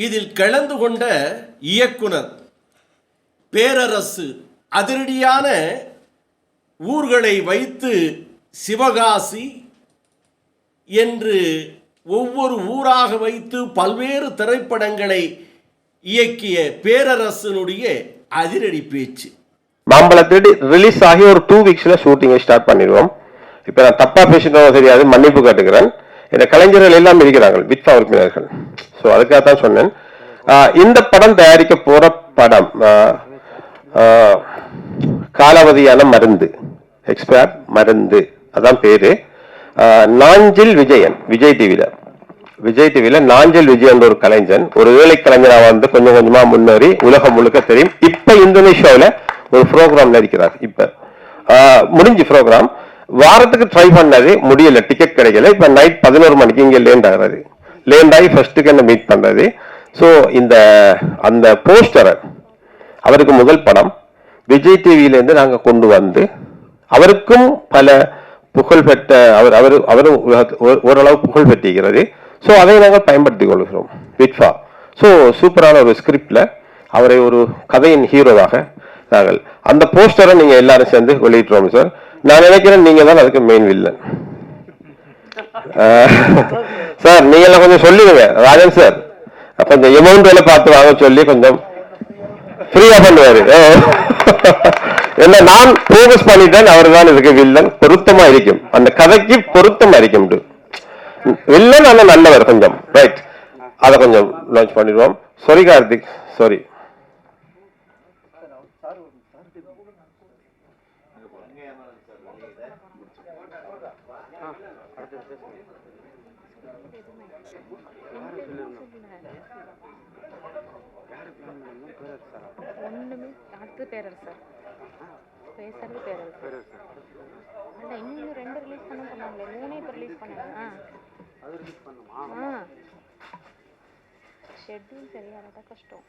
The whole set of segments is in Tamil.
இதில் கலந்து கொண்ட இயக்குனர் பேரரசு அதிரடியான ஊர்களை வைத்து சிவகாசி என்று ஒவ்வொரு ஊராக வைத்து பல்வேறு திரைப்படங்களை இயக்கிய பேரரசனுடைய அதிரடி பேச்சு. மாம்பழத்தேடி ரிலீஸ் ஆகி ஒரு 2 வீக்ஸ்ல ஷூட்டிங்கை ஸ்டார்ட் பண்ணிடுவோம். இப்போ நான் தப்பா பேசிட்டோம் தெரியாது, மன்னிப்பு காட்டுகிறேன். இந்த கலைஞர்கள் எல்லாம் இருக்கிறார்கள், விட்பா உறுப்பினர்கள். ஸோ அதுக்காக தான் சொன்னேன். இந்த படம் தயாரிக்க போற படம் காலாவதியான மருந்து, எக்ஸ்பயர் மருந்து, அதான் பேரு. நாஞ்சில் விஜயன், விஜய் டிவில நாஞ்சில் விஜயன் ஒரு கலைஞன், ஒரு ஏழை கலைஞரா வந்து கொஞ்சம் கொஞ்சமா முன்னேறி உலகம் முழுக்க தெரியும். இப்ப இந்தோனேஷியாவில் ஒரு ப்ரோக்ராம் நடிக்கிறார். இப்ப முடிஞ்சு ப்ரோக்ராம், வாரத்துக்கு ட்ரை பண்ணது முடியல, டிக்கெட் கிடைக்கல. இப்ப நைட் 11 மணிக்கு இங்க லேண்ட் ஆகி ஃபர்ஸ்ட்டுக்கு என்ன மீட் பண்றது. ஸோ இந்த அந்த போஸ்டரை, அவருக்கு முதல் படம் விஜய் டிவியிலேருந்து நாங்க கொண்டு வந்து, அவருக்கும் பல புகழ் பெற்ற அவரும் ஓரளவு புகழ் பெற்றிருக்கிறது. ஸோ அதை நாங்கள் பயன்படுத்திக் கொள்கிறோம் விட்பா. ஸோ சூப்பரான ஒரு ஸ்கிரிப்ட்ல அவரை ஒரு கதையின் ஹீரோவாக நாங்கள் அந்த போஸ்டரை நீங்க எல்லாரும் சேர்ந்து வெளியிட்டுறோம் சார். நான் நினைக்கிறேன் நீங்க தான் அதுக்கு மெயின் வில்லன் சார். நீங்க எல்லாம் கொஞ்சம் சொல்லிடுங்க ராஜன் சார், கொஞ்சம் அமௌண்ட் வேலை பார்த்து வாங்க சொல்லி கொஞ்சம் ஃப்ரீயா பண்ணுவாரு. என்ன நான் ப்ரோகஸ் பண்ணிட்டேன், அவர் தான் இதுக்கு வில்லன். பொருத்தமா இருக்கும், அந்த கதைக்கு பொருத்தமா இருக்கும். வில்லன் ஆனா நல்லவர் கொஞ்சம், ரைட். அதை கொஞ்சம் லான்ச் பண்ணிடுவோம். Sorry Karthik, sorry. ஒன்றுமே அடுத்து பேரரசர் பேசுறது பேரரசர் இல்லை, இன்னும் 2 ரிலீஸ் பண்ண சொன்னாங்களே, 3 இப்போ ரிலீஸ் பண்ணாங்க. ஷெட்யூல் சரியானதா கஷ்டம்.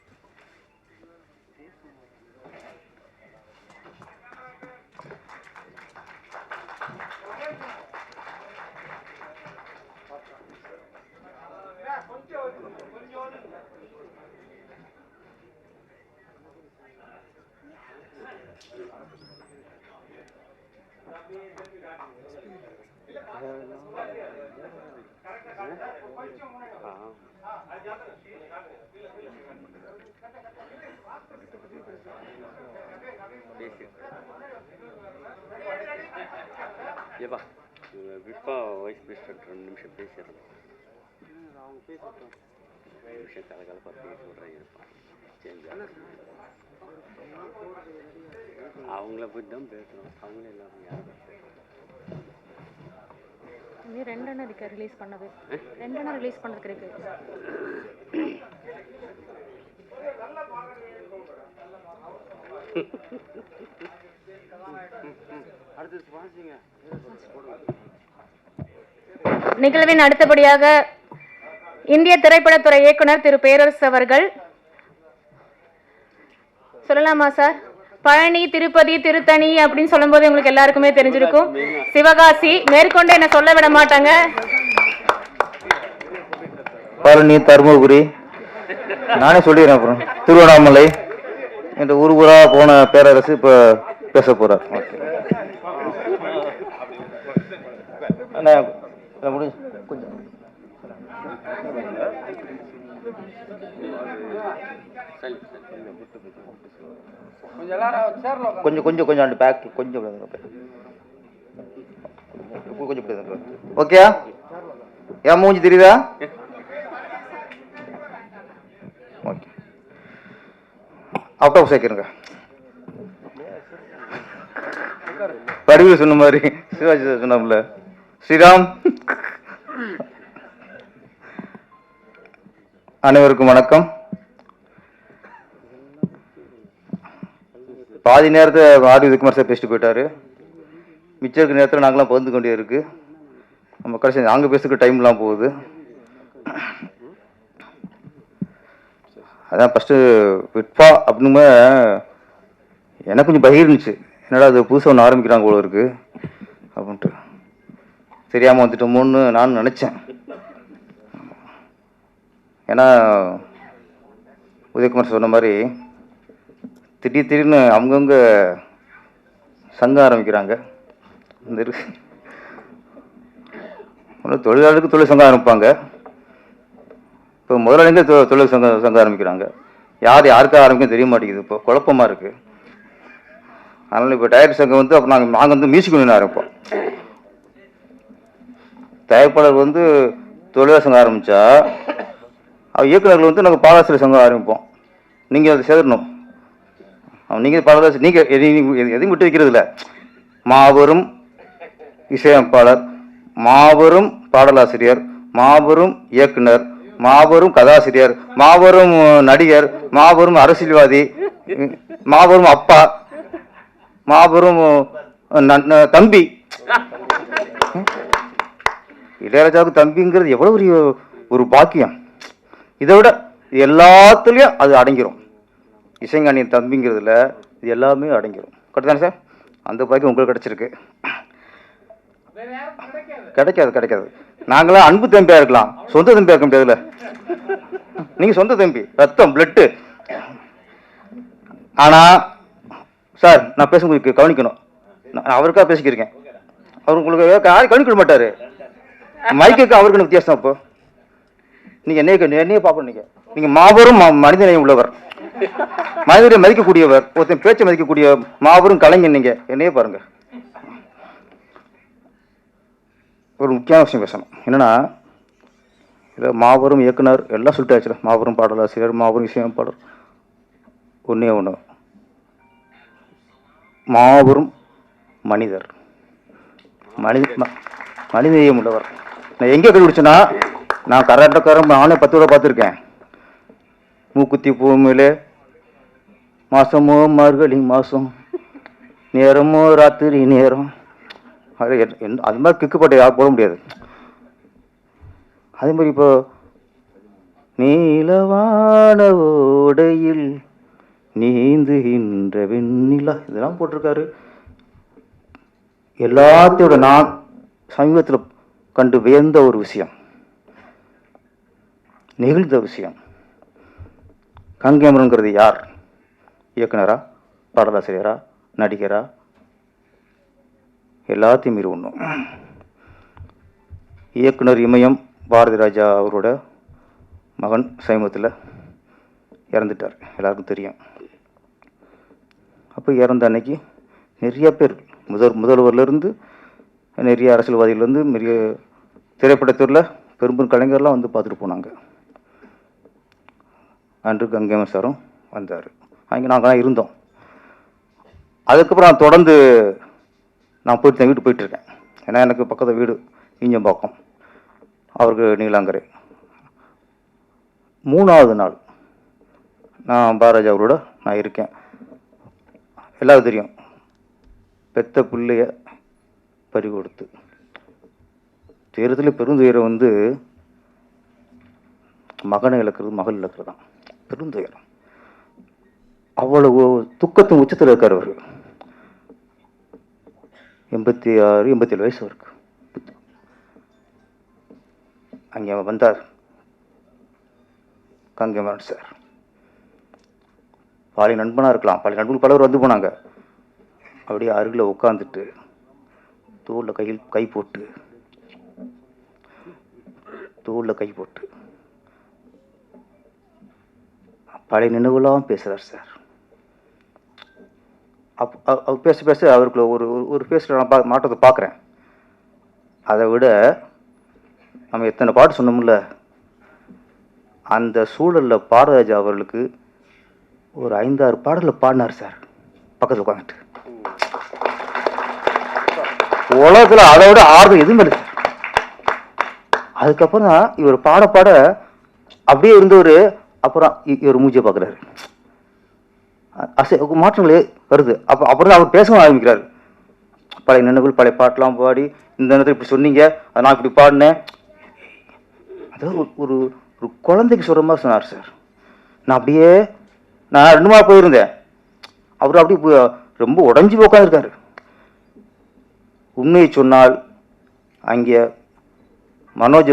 ஏப்பா விட்பா வைஸ் பிரசிடென்ட் 2 நிமிஷம் பேசிடுறேன். அவங்க பேசிட்டோம், விஷயம் கலகலப்பாக பேசி விட்றேன் இருப்பான். சேஞ்ச் அவங்கள போய் தான் பேசுகிறோம், அவங்களே எல்லாரும் யாரும் இன்னும் 2 அண்ணா இருக்கு ரிலீஸ் பண்ணது, 2 அண்ணா ரிலீஸ் பண்ணதுக்கு இருக்கு. நிகழ்வின் அடுத்தபடியாக இந்திய திரைப்படத்துறை இயக்குனர் திரு பேரரசு அவர்கள் சொல்லலாமா சார்? பழனி, திருப்பதி, திருத்தணி அப்படின்னு சொல்லும் போது உங்களுக்கு எல்லாருக்குமே தெரிஞ்சிருக்கும். சிவகாசி மேற்கொண்டு என்ன சொல்ல விட மாட்டாங்க. பழனி, தருமபுரி, நானே சொல்லிடுறேன். அப்புறம் திருவண்ணாமலை என்ற ஊரா போன பேரரசு இப்ப பேச போறார். கொஞ்சம் கொஞ்சம் கொஞ்சம் அந்த பேக் கொஞ்சம் கொஞ்சம் ஓகே. ஏன் மூஞ்சி தெரியுதா? ஓகே, அவுட் ஆஃப் சேர்க்கிறங்க. வடிவில் சொன்ன மாதிரி சிவாஜி சொன்னாம்ல, ஸ்ரீராம். அனைவருக்கும் வணக்கம். பாதி நேரத்தை ஆர் விஜயகுமார் சார் பேசிட்டு போயிட்டாரு. மிச்சம் இருக்கிற நேரத்தில் நாங்களாம் பகிர்ந்து கொண்டே இருக்கு. நம்ம கடைசி நாங்கள் பேசுறதுக்கு டைம்லாம் போகுது. அதான் ஃபஸ்ட்டு விட்பா அப்படின்னுமே எனக்கு கொஞ்சம் பகிர் இருந்துச்சு. என்னடா அது புதுசாக ஒன்று ஆரம்பிக்கிறாங்க போல இருக்கு அப்படின்ட்டு தெரியாமல் வந்துட்டோமோன்னு நான் நினச்சேன். ஏன்னா உதயகுமார் சொன்ன மாதிரி திடீர்னு அவங்கவுங்க சங்கம் ஆரம்பிக்கிறாங்க. இந்த தொழிலாளருக்கு தொழில் சங்கம் ஆரம்பிப்பாங்க. இப்போ முதலாளிங்க தொழில் சங்கம் ஆரம்பிக்கிறாங்க. யார் யாருக்காக ஆரம்பிக்கும் தெரிய மாட்டேங்குது. இப்போ குழப்பமாக இருக்குது. அதனால் இப்போ டைரக்டர் சங்கம் வந்து அப்போ நாங்கள் வந்து மியூசிக் யூனியன் ஆரம்பிப்போம். தயாரிப்பாளர் வந்து தொழிலாளர் சங்கம் ஆரம்பித்தா இயக்குநர்கள் வந்து நாங்கள் பாலாசிரியர் சங்கம் ஆரம்பிப்போம். நீங்கள் அதை சேரணும். நீங்கள் பாலாசிரியர் நீங்கள் எதையும் விட்டு வைக்கிறது இல்லை. மாபெரும் இசையமைப்பாளர், மாபெரும் பாடலாசிரியர், மாபெரும் இயக்குனர், மாபெரும் கதாசிரியர், மாபெரும் நடிகர், மாபெரும் அரசியல்வாதி, மாபெரும் அப்பா, மாபெரும் தம்பி. இளையராஜாவுக்கு தம்பிங்கிறது எவ்வளவு பெரிய ஒரு பாக்கியம். இதை விட எல்லாத்துலேயும் அது அடங்கிரும். இசைஞானியின் தம்பிங்கிறதுல இது எல்லாமே அடங்கிரும். கரெக்டு தானே சார்? அந்த பாக்கியம் உங்களுக்கு கிடைச்சிருக்கு. கிடைக்காது. நாங்களாம் அன்பு தம்பியாக இருக்கலாம், சொந்த தம்பியாக இருக்க முடியாதுல்ல. நீங்கள் சொந்த தம்பி, ரத்தம், பிளட்டு. ஆனால் சார் நான் பேசும்போது கவனிக்கணும். நான் அவருக்காக பேசிக்கிருக்கேன். அவர் உங்களுக்கு யாரும் கவனிக்க மாட்டார். மைக்குக்கு அவருக்கு வித்தியாசம். அப்போ நீங்கள் என்னையே பார்க்கணும். நீங்கள் மாபெரும் மனிதனை உள்ளவர், மனிதரை மதிக்கக்கூடியவர், ஒருத்தன் பேச்சை மதிக்கக்கூடிய மாபெரும் கலைஞர். நீங்கள் என்னையே பாருங்க. ஒரு முக்கியமான விஷயம் பேசணும். என்னன்னா, இதில் மாபெரும் இயக்குனர் எல்லாம் சொல்லிட்டாச்சுல, மாபெரும் பாடலாசிரியர், மாபெரும் இசையமைப்பாளர். ஒன்றே ஒன்று, மாபெரும் மனிதர், மனிதநேயம் உள்ளவர். நான் எங்கே கண்டுபிடிச்சேன்னா, நான் கர்நாடகாரன் நானே 10 தடவை பார்த்துருக்கேன். மூக்குத்தி பூமியிலே மாசமோ மார்கழி மாதம், நேரமோ ராத்திரி நேரம். அது மாதிரி கிக்கு பாட்டு யாரும் போட முடியாது. அதே மாதிரி இப்போ நீலவான ஓடையில் நீந்துகின்ற வெண்ணிலா இதெல்லாம் போட்டிருக்காரு. எல்லாத்தையோட நான் சமீபத்தில் கண்டு வியந்த ஒரு விஷயம், நெகிழ்ந்த விஷயம். கங்கேமரன்கிறது யார்? இயக்குனரா, பாடலாசிரியரா, நடிகரா? எல்லாத்தையும் மீறி ஒன்றும். இயக்குனர் இமயம் பாரதி ராஜா அவரோட மகன் சமீபத்தில் இறந்துட்டார், எல்லாருக்கும் தெரியும். அப்போ இறந்த அன்னைக்கு நிறைய பேர், முதல்வர்லேருந்து நிறைய அரசியல்வாதிகள்லேருந்து நிறைய திரைப்படத்துறையில் பெரும் கலைஞர்லாம் வந்து பார்த்துட்டு போனாங்க. அன்று கங்கேமன் சாரும் வந்தார். அங்கே நாங்கள் இருந்தோம். அதுக்கப்புறம் நான் தொடர்ந்து போயிட்டு வீட்டுக்கு போயிட்டுருக்கேன். ஏன்னா எனக்கு பக்கத்து வீடு ஈஞ்சம்பாக்கம், அவருக்கு நீலாங்கரை. 3வது நாள் நான் பாரதி அவரோட நான் இருக்கேன். எல்லாரும் தெரியும், பெத்த பிள்ளைய பறி கொடுத்து துயரத்தில் பெருந்துயரம் வந்து மகனை இழக்கிறது, மகள் இழக்கிறது தான் பெருந்துயரம். அவ்வளவு துக்கத்தின் உச்சத்தில் இருக்கார் அவர். 86, 87 வயசு அவருக்கு. அங்கே வந்தார் கங்கேமரன் சார். பழைய நண்பனாக இருக்கலாம், பழைய நண்பர்கள் பலவர் வந்து போனாங்க. அப்படியே அருகில் உட்காந்துட்டு தோளில் கை போட்டு பழைய நினைவுலாம் பேசுகிறார் சார். பேச அவருக்குள்ள ஒரு பேசுகிற நான் மாற்றத்தை பார்க்குறேன். அதை விட நம்ம எத்தனை பாட்டு சொன்னோம்ல, அந்த சூழலில் பாரதிராஜா அவர்களுக்கு ஒரு 5-6 பாடலில் பாடினார் சார், பக்கத்தில் உட்காந்துட்டு. உலகத்தில் அதை விட ஆறுதல் எதுவும் இல்லை சார். அதுக்கப்புறம் தான் இவர் பாட அப்படியே இருந்தவர். அப்புறம் இவர் மூஞ்சியை பார்க்குறாரு, மாற்றங்களே வருது. அப்புறம் தான் அவர் பேசவும் ஆரம்பிக்கிறார். பழைய நினைவுகள், பழைய பாட்டெலாம் பாடி, இந்த நேரத்தில் இப்படி சொன்னீங்க, அதை நான் இப்படி பாடினேன். அதாவது ஒரு குழந்தைக்கு சொல்கிற மாதிரி சொன்னார் சார். நான் 2 நாள் போயிருந்தேன். அவர் அப்படி ரொம்ப உடஞ்சி உட்காந்துருக்காரு. உண்மையை சொன்னால் அங்கே மனோஜ்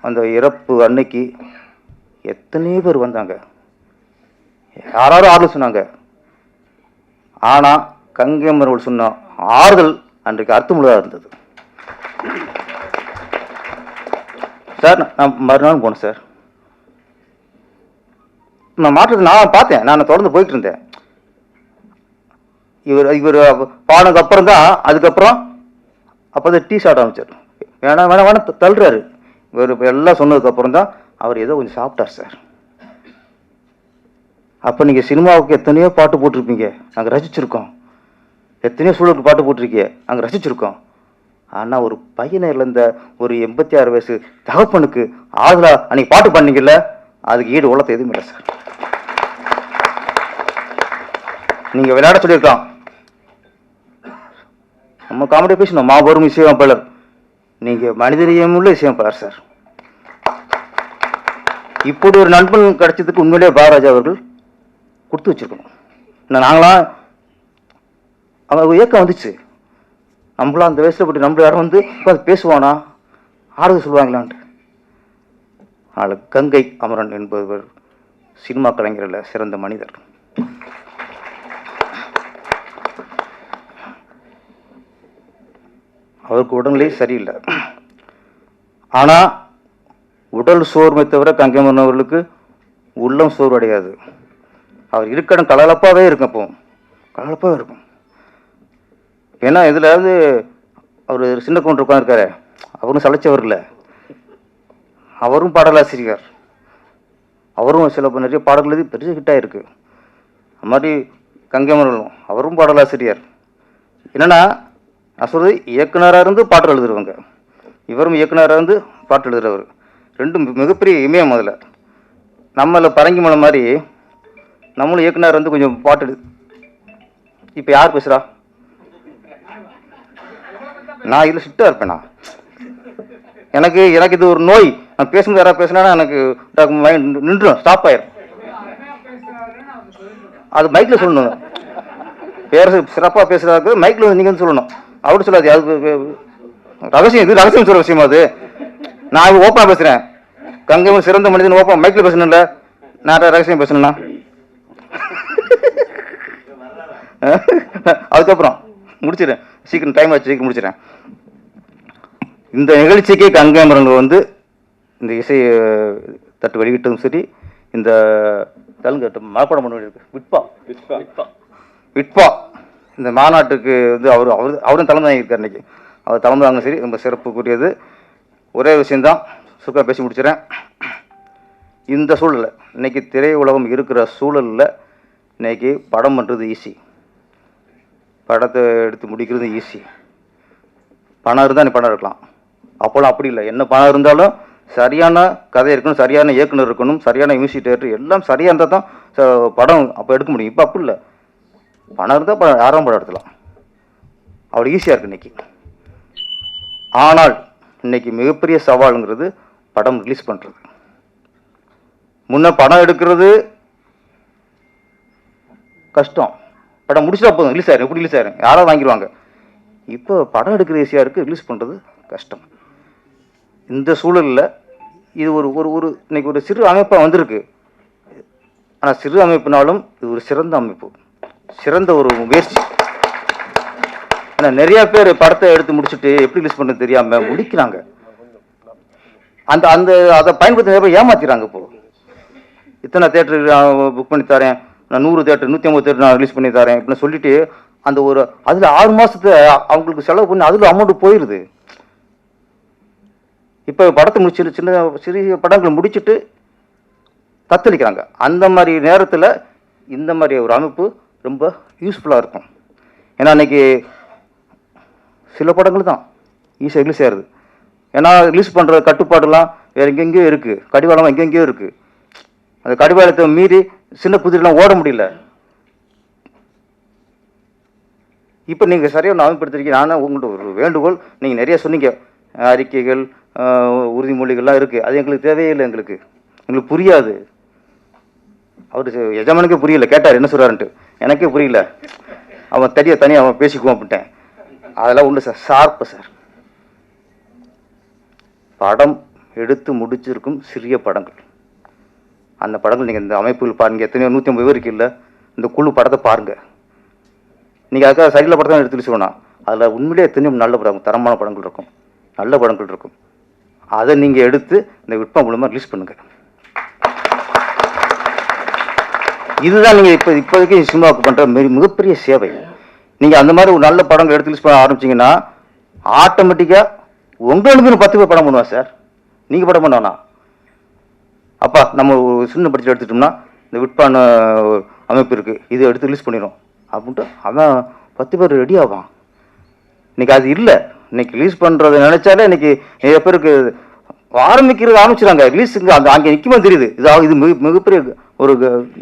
அந்த இறப்பு அன்னைக்கு எத்தனையோ பேர் வந்தாங்க. யாராரும் ஆறுதல் சொன்னாங்க. ஆனால் கங்கை அமரன் சொன்ன ஆறுதல் அன்றைக்கு அர்த்தமுள்ளதாக இருந்தது. சார் நான் மறுநாள் போனேன் சார். நான் மாற்றத்தை நான் பார்த்தேன். நான் தொடர்ந்து போயிட்டு இருந்தேன். இவர் பானுக்கு அப்புறம் தான் அதுக்கப்புறம் அப்போ தான் டீ சாப்பிட ஆரம்பிச்சார். வேணாம் தள்ளுறாரு. இவர் எல்லாம் சொன்னதுக்கப்புறம் தான் அவர் ஏதோ கொஞ்சம் சாப்பிட்டார் சார். அப்போ நீங்கள் சினிமாவுக்கு எத்தனையோ பாட்டு போட்டிருப்பீங்க, நாங்கள் ரசிச்சிருக்கோம். எத்தனையோ சூழலுக்கு பாட்டு போட்டிருக்கீங்க, நாங்கள் ரசிச்சிருக்கோம். ஆனால் ஒரு பையனை இழந்த ஒரு 86 வயசு தகப்பனுக்கு ஆதரா அன்னைக்கு பாட்டு பண்ணீங்கல்ல, அதுக்கு ஈடு உலகத்தை எதுவும் இல்லை சார். நீங்கள் விளையாட சொல்லியிருக்கலாம். நம்ம காமெடி பேசணும். மாபெரும் இசையமைப்பாளர், நீங்கள் மனிதநேயமுள்ள இசையமைப்பாளர் சார். இப்படி ஒரு நண்பன் கிடைச்சதுக்கு உண்மையிலே பாரராஜா அவர்கள் கொடுத்து வச்சிருக்கணும். நாங்களாம் அவங்க இயக்கம் வந்துச்சு, நம்மளாம் அந்த வயசில் போட்டு நம்மள யாரும் வந்து உட்காந்து பேசுவானா, ஆறுதல் சொல்லுவாங்களான்ட்டு. நாளை கங்கை அமரன் என்பவர் சினிமா கலைஞரில் சிறந்த மனிதர். அவருக்கு உடல்நிலை சரியில்லை. ஆனால் உடல் சோர்மை தவிர கங்கை அமரன் அவர்களுக்கு உள்ளம் சோர்வு அடையாது. அவர் இருக்கடம் கலகலப்பாகவே இருக்கும். அப்போ கலகலப்பாகவே இருக்கும். ஏன்னா இதில் அவர் சின்ன கவுண்டர் உட்காந்துருக்காரு, அவரும் சளைச்சவர் இல்லை. அவரும் பாடலாசிரியர். அவரும் சில நிறைய பாடல்கள் எழுதி பெரிய ஹிட்டாக இருக்கு. அது மாதிரி கங்கை அமரன் அவரும் பாடலாசிரியர். என்னன்னா நான் சொல்றது, இயக்குனராக இருந்து பாட்டு எழுதுறவங்க, இவரும் இயக்குனராக இருந்து பாட்டு எழுதுறவர். ரெண்டும் மிகப்பெரிய இமயம். அதில் நம்மள பரங்கி மலை மாதிரி நம்மளும் இயக்குனர் வந்து கொஞ்சம் பாட்டு இப்போ யார் பேசுகிறா? நான் இதில் ஸ்ட்ரிக்டாக இருப்பேனா? எனக்கு இது ஒரு நோய். நான் பேசும்போது யாராவது பேசினா எனக்கு மைண்ட் நின்றுடும், ஸ்டாப் ஆயிரும். அது மைக்கில் சொல்லணும். சிறப்பாக பேசுகிறாருக்கு மைக்கில் வந்து நீங்கள் வந்து சொல்லணும். அவரு சொல்லாது. அது ரகசியம். இது ரகசியம் சொல்கிற விஷயமா அது. நான் ஓப்பனாக பேசுகிறேன். கங்கை சிறந்த மனிதன் ஓப்பன் மைக்கில் பேசணும்ல. நான் ரகசியம் பேசணும்னா அதுக்கப்புறம் முடிச்சிடறேன். சீக்கிரம் டைம் ஆச்சு, சீக்கிரம் முடிச்சிடறேன். இந்த நிகழ்ச்சிக்கு கங்கை அமரன் வந்து இந்த இசை தட்டு வெளியிட்டதும் சரி, இந்த தெலுங்கு மனப்பாடம் பண்ண வேண்டியிருக்கு விட்பா இந்த மாநாட்டுக்கு வந்து அவரும் தலைமை இருக்கார். இன்னைக்கு அவர் தலைமை தாங்க சரி, ரொம்ப சிறப்புக்குரியது. ஒரே விஷயந்தான் சுருக்கமாக பேசி முடிச்சிடறேன். இந்த சூழலில் இன்னைக்கு திரை உலகம் இருக்கிற சூழலில் இன்னைக்கு படம் பண்ணுறது ஈஸி, படத்தை எடுத்து முடிக்கிறது ஈஸி. பணம் இருந்தால் நீ படம் எடுக்கலாம். அப்போலாம் அப்படி இல்லை. என்ன பணம் இருந்தாலும் சரியான கதை இருக்கணும், சரியான இயக்குனர் இருக்கணும், சரியான மியூசிக் டைரக்டர் எல்லாம் சரியாக இருந்தால் தான் படம் அப்போ எடுக்க முடியும். இப்போ அப்படி இல்லை. பணம் இருந்தால் படம் யாரும் படம் எடுத்துலாம். அவ்வளோ ஈஸியாக இருக்குது இன்னைக்கு. ஆனால் இன்னைக்கு மிகப்பெரிய சவாலுங்கிறது படம் ரிலீஸ் பண்ணுறது. முன்ன படம் எடுக்கிறது கஷ்டம், படம் முடிச்சா போதும், ரிலீஸ் ஆயிரும். எப்படி ரிலீஸ் ஆயிரும், யாராவது வாங்கிடுவாங்க. இப்போ படம் எடுக்கிற ஈஸியாக இருக்குது, ரிலீஸ் பண்ணுறது கஷ்டம். இந்த சூழலில் இது ஒரு இன்னைக்கு ஒரு சிறு அமைப்பாக வந்திருக்கு. ஆனால் சிறு அமைப்புனாலும் இது ஒரு சிறந்த அமைப்பு, சிறந்த ஒரு முயற்சி. ஏன்னா நிறைய பேர் படத்தை எடுத்து முடிச்சுட்டு எப்படி ரிலீஸ் பண்ண தெரியாமல் முடிக்கிறாங்க. அதை பயன்படுத்தி நிறைய பேர் ஏமாத்திடுறாங்க. இப்போ இத்தனை தேட்டருக்கு புக் பண்ணி தரேன், நான் 100 தேட்டர் 150 தேட்டர் நான் ரிலீஸ் பண்ணி தரேன் இப்படின்னு சொல்லிட்டு அந்த அதில் 6 மாதத்தை அவங்களுக்கு செலவு பண்ணி அதில் அமௌண்ட் போயிடுது. இப்போ படத்தை முடிச்சுட்டு சிறிய படங்கள் முடிச்சுட்டு தத்தளிக்கிறாங்க. அந்த மாதிரி நேரத்தில் இந்த மாதிரி ஒரு அமைப்பு ரொம்ப யூஸ்ஃபுல்லாக இருக்கும். ஏன்னா இன்னைக்கு சில படங்கள் தான் ஈஸியாக ரிலீஸ் ஆயிடுது. ஏன்னா ரிலீஸ் பண்ணுற கட்டுப்பாடுலாம் வேறு எங்கெங்கேயோ இருக்குது, கடிவாளமாக எங்கெங்கேயோ இருக்குது. அந்த கடிவாளத்தை மீறி சின்ன புதிரெலாம் ஓட முடியல. இப்போ நீங்கள் சரியாக அமைப்படுத்திருக்கீங்க. ஆனால் உங்கள்கிட்ட ஒரு வேண்டுகோள், நீங்கள் நிறைய சொன்னீங்க, அறிக்கைகள் உறுதிமொழிகள்லாம் இருக்குது, அது எங்களுக்கு தேவையில்லை. எங்களுக்கு புரியாது. அவர் எஜமானுக்கே புரியல, கேட்டார் என்ன சொல்கிறாருன்ட்டு, எனக்கே புரியல. அவன் தனியாக அவன் பேசிக்குவோம் அப்படின்ட்டேன். அதெல்லாம் உண்டு சார், ஷார்ப்பு சார். படம் எடுத்து முடிச்சிருக்கும் சிறிய படங்கள் அந்த படங்கள் நீங்கள் இந்த அமைப்புகள் பாருங்கள், எத்தனையோ 150 பேர் இருக்குல்ல, இந்த குழு படத்தை பாருங்கள். நீங்கள் அதுக்காக சரியில்லை படத்தை எடுத்துட்டு சொல்லணும். அதில் உண்மையிலே எத்தனையோ நல்ல படம், தரமான படங்கள் இருக்கும், நல்ல படங்கள் இருக்கும். அதை நீங்கள் எடுத்து இந்த விற்பனை மூலமாக ரிலீஸ் பண்ணுங்கள். இதுதான் நீங்கள் இப்போதைக்கு சினிமாவுக்கு பண்ணுற மிகப்பெரிய சேவை. நீங்கள் அந்த மாதிரி ஒரு நல்ல படங்கள் எடுத்து ரிலீஸ் பண்ண ஆரம்பிச்சிங்கன்னா ஆட்டோமேட்டிக்காக உங்களுக்கு 10 பேர் படம் பண்ணுவான் சார். நீங்கள் படம் பண்ணுவானா? அப்பா நம்ம ஒரு சின்ன பட்ஜெட் எடுத்துட்டோம்னா இந்த விற்பான அமைப்பு இருக்குது, இது எடுத்து ரிலீஸ் பண்ணிடும் அப்படின்ட்டு அவன் 10 பேர் ரெடி ஆவான். இன்னைக்கு அது இல்லை. இன்னைக்கு ரிலீஸ் பண்ணுறதை நினைச்சாலே இன்னைக்கு நிறைய பேருக்கு ஆரம்பிச்சிடாங்க. ரிலீஸுக்கு அந்த அங்கே நிற்குமா தெரியுது. இது மிகப்பெரிய ஒரு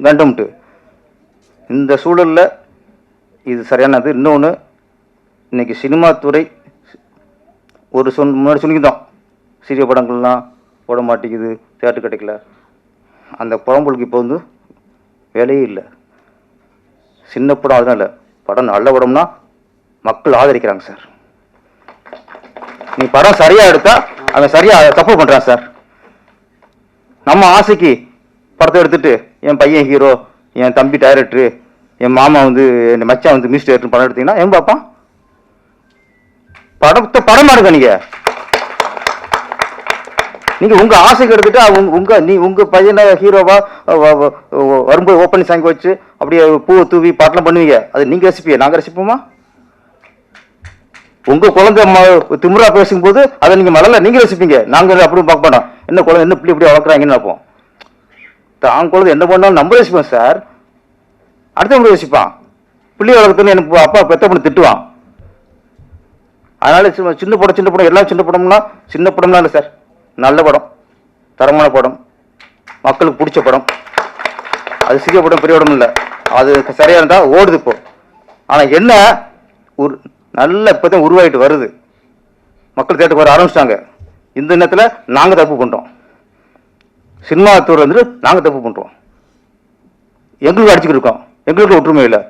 கண்டம்ட்டு. இந்த சூழலில் இது சரியானது. இன்னொன்று, இன்னைக்கு சினிமா துறை ஒரு முன்னாடி சொல்லிக்கிட்டோம், சிறிய படங்கள்லாம் போட மாட்டேங்குது, தேட்டர் கிடைக்கல. அந்த புறம்புகளுக்கு இப்போ வந்து வேலையே இல்லை. சின்ன படம் அதுதான் இல்லை, படம் நல்ல படம்னா மக்கள் ஆதரிக்கிறாங்க சார். நீ படம் சரியாக எடுத்தா அவன் சரியாக சப்போர்ட் பண்ணுறான் சார். நம்ம ஆசைக்கு படத்தை எடுத்துட்டு என் பையன் ஹீரோ, என் தம்பி டைரக்டரு, என் மாமா வந்து என் மச்சான் வந்து மியூசிக் டைரக்டர் படம் எடுத்தீங்கன்னா என் பாப்பான் படம் எடுக்க. நீங்க உங்க ஆசைக்கு எடுத்துட்டு உங்க பையனை ஹீரோவா வரும்போது ஓப்பனிங் சாங் வச்சு அப்படியே பூவை தூவி பாட்டெல்லாம் பண்ணுவீங்க. அது நீங்க ரசிப்பீங்க, நாங்க ரசிப்போமா? உங்க குழந்தை திமுறா பேசும்போது அதை நீங்க மலர்ல நீங்க ரசிப்பீங்க, நாங்க அப்படியும் பார்க்க மாட்டோம். என்ன குழந்தை என்ன பிள்ளை இப்படி வளர்க்குறாங்கன்னு பார்ப்போம். தான் குழந்தை என்ன பண்ணாலும் நம்ம ரசிப்போம் சார். அடுத்தவங்க ரசிப்பான். பிள்ளை வளர்க்குறதுன்னு எனக்கு அப்பா பெத்த பண்ணி திட்டுவான். அதனால சின்ன படம் எல்லாம் சின்ன படம்லாம் இல்லை சார். நல்ல படம், தரமான படம், மக்களுக்கு பிடிச்ச படம். அது சிறிய படம் பெரிய படம் இல்லை, அது சரியா இருந்தா ஓடுது இப்போ. ஆனால் என்ன ஒரு நல்ல இப்போதான் உருவாகிட்டு வருது, மக்கள் தேட்டருக்கு வர ஆரம்பிச்சிட்டாங்க. இந்த நேரத்தில் நாங்கள் தப்பு பண்ணுறோம், சினிமா துறை வந்துட்டு நாங்கள் தப்பு பண்ணுறோம். எங்களுக்கு அடிச்சுக்கிட்டு இருக்கோம், எங்களுக்கு ஒற்றுமை இல்லை.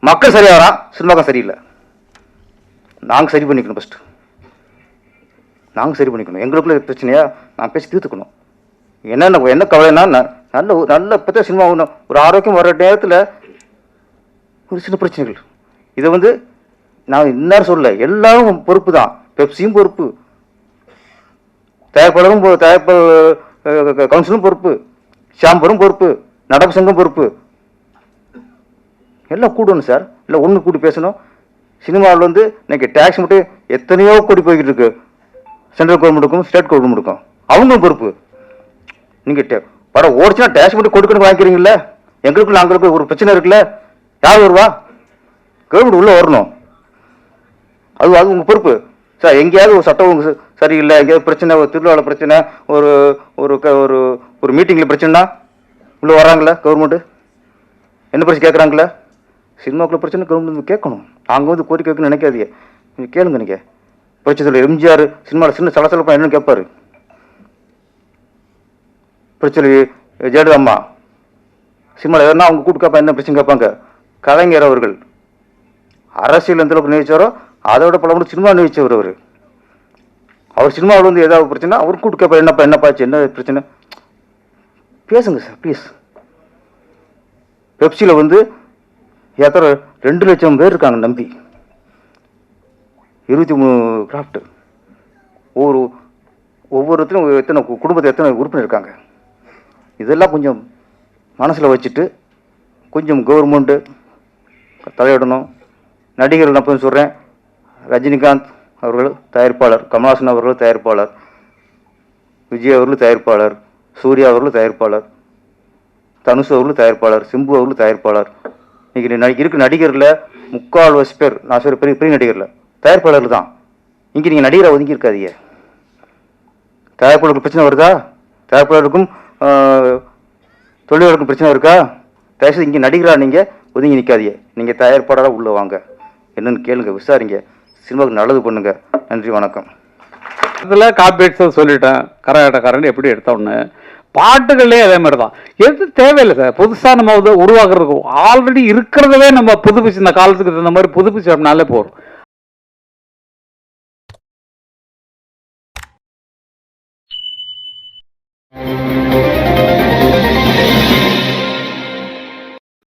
மக்கள் சரியாக வரான், சினிமாக்கம் சரியில்லை. நாங்கள் சரி பண்ணிக்கணும். ஃபஸ்ட்டு நாங்கள் சரி பண்ணிக்கணும். எங்களுக்குள்ள பிரச்சனையா நான் பேசி தீர்த்துக்கணும். என்ன கவலைன்னா, நல்ல இப்போ தான் சினிமா ஒரு ஆரோக்கியம் வர நேரத்தில் ஒரு சின்ன பிரச்சனைகள். இதை வந்து நான் இன்னாரும் சொல்லலை, எல்லாரும் பொறுப்பு தான். பெப்சியும் பொறுப்பு, தயாரிப்பாளரும் தயாரிப்பாளர் கவுன்சிலும் பொறுப்பு, சாம்பரும் பொறுப்பு, நடப்பு சங்கம் பொறுப்பு. எல்லாம் கூடணும் சார். இல்லை ஒன்று கூட்டி பேசணும். சினிமாவில் வந்து இன்னைக்கு டேக்ஸ் மட்டும் எத்தனையோ கோடி போய்கிட்டு இருக்கு. சென்ட்ரல் கவர்மெண்ட்டுக்கும் ஸ்டேட் கவர்மெண்ட்டுக்கும் அவங்களும் பொறுப்பு. நீங்கள் படம் ஓடிச்சுன்னா டேக்ஸ் மட்டும் கொடுக்கணும் வாங்கிக்கிறீங்கள. எங்களுக்குள்ள நாங்களுக்கு ஒரு பிரச்சனை இருக்குல்ல, யார் வருவா? கவர்மெண்ட் உள்ளே வரணும். அது உங்கள் பொறுப்பு சார். எங்கேயாவது ஒரு சட்டம் சரியில்லை, எங்கேயாவது பிரச்சனை, ஒரு திருவிழாவில் பிரச்சனை, ஒரு ஒரு ஒரு மீட்டிங்கில் பிரச்சனைனா உள்ளே வர்றாங்களே கவர்மெண்ட்டு? என்ன பிரச்சனை கேட்குறாங்களே? சினிமாக்குள்ள பிரச்சனை கவர்மெண்ட் கேட்கணும். அங்கே வந்து கோரிக்கை வைக்கணும்னு நினைக்காதீங்க, நீங்கள் கேளுங்க. நீங்கள் பிரச்சனை எம்ஜிஆர் சினிமாவில் சின்ன சலசலப்பா என்னன்னு கேட்பாரு. பிரச்சனை ஜெயலலிதா அம்மா சினிமாவில் எதனா அவங்க கூட்டு கேட்பா, என்ன பிரச்சனை கேட்பாங்க. கலைஞர் அவர்கள் அரசியல் எந்த அளவுக்கு நினைச்சாரோ அதோட பல மணி சினிமா நினைச்சவர். அவர் சினிமாவில் வந்து ஏதாவது பிரச்சனை அவர் கூட்டு கேட்பா, என்னப்பாச்சு என்ன பிரச்சனை பேசுங்க சார் ப்ளீஸ். பெப்சியில் வந்து எத்தனை 2 லட்சம் பேர் இருக்காங்க நம்பி, 23 கிராஃப்ட். ஒவ்வொருத்தரும் எத்தனை குடும்பத்தில் எத்தனை உறுப்பினர் இருக்காங்க. இதெல்லாம் கொஞ்சம் மனசில் வச்சுட்டு கொஞ்சம் கவர்மெண்ட்டு தலையிடணும். நடிகர்கள் நான் போய் சொல்கிறேன், ரஜினிகாந்த் அவர்கள் தயாரிப்பாளர், கமல்ஹாசன் அவர்கள் தயாரிப்பாளர், விஜய் அவர்கள் தயாரிப்பாளர், சூர்யா அவர்கள் தயாரிப்பாளர், தனுஷ் அவர்கள் தயாரிப்பாளர், சிம்பு அவர்கள் தயாரிப்பாளர். இன்னைக்கு இருக்கு நடிகரில் 3/4 பேர் நான் சொல்ற பெரிய நடிகரில் தயாரிப்பாளர்கள் தான். இங்கே நீங்கள் நடிகரை ஒதுங்கி இருக்காதீங்க. தயாரிப்பாளருக்கு பிரச்சனை வருதா? தயாரிப்பாளருக்கும் தொழிலாளருக்கும் பிரச்சனை இருக்கா? தயவுசெய்து இங்கே நடிகராக நீங்கள் ஒதுங்கி நிற்காதீங்க. நீங்கள் தயாரிப்பாளராக உள்ளே வாங்க, என்னன்னு கேளுங்க, விசாரிங்க, சினிமாவுக்கு நல்லது பண்ணுங்க. நன்றி, வணக்கம். இதில் காப்பீட்ஸ் சொல்லிட்டேன், கரகாட்டக்காரன் எப்படி எடுத்தோன்னு. பாட்டுகள்லேயே அதே மாதிரி தான். எது தேவையில்லை சார், புதுசாக நம்ம வந்து உருவாக்குறதுக்கு ஆல்ரெடி இருக்கிறதவே நம்ம புதுப்பிச்சு இந்த காலத்துக்கு தகுந்த மாதிரி புதுப்பிச்சோம்னாலே போகிறோம்.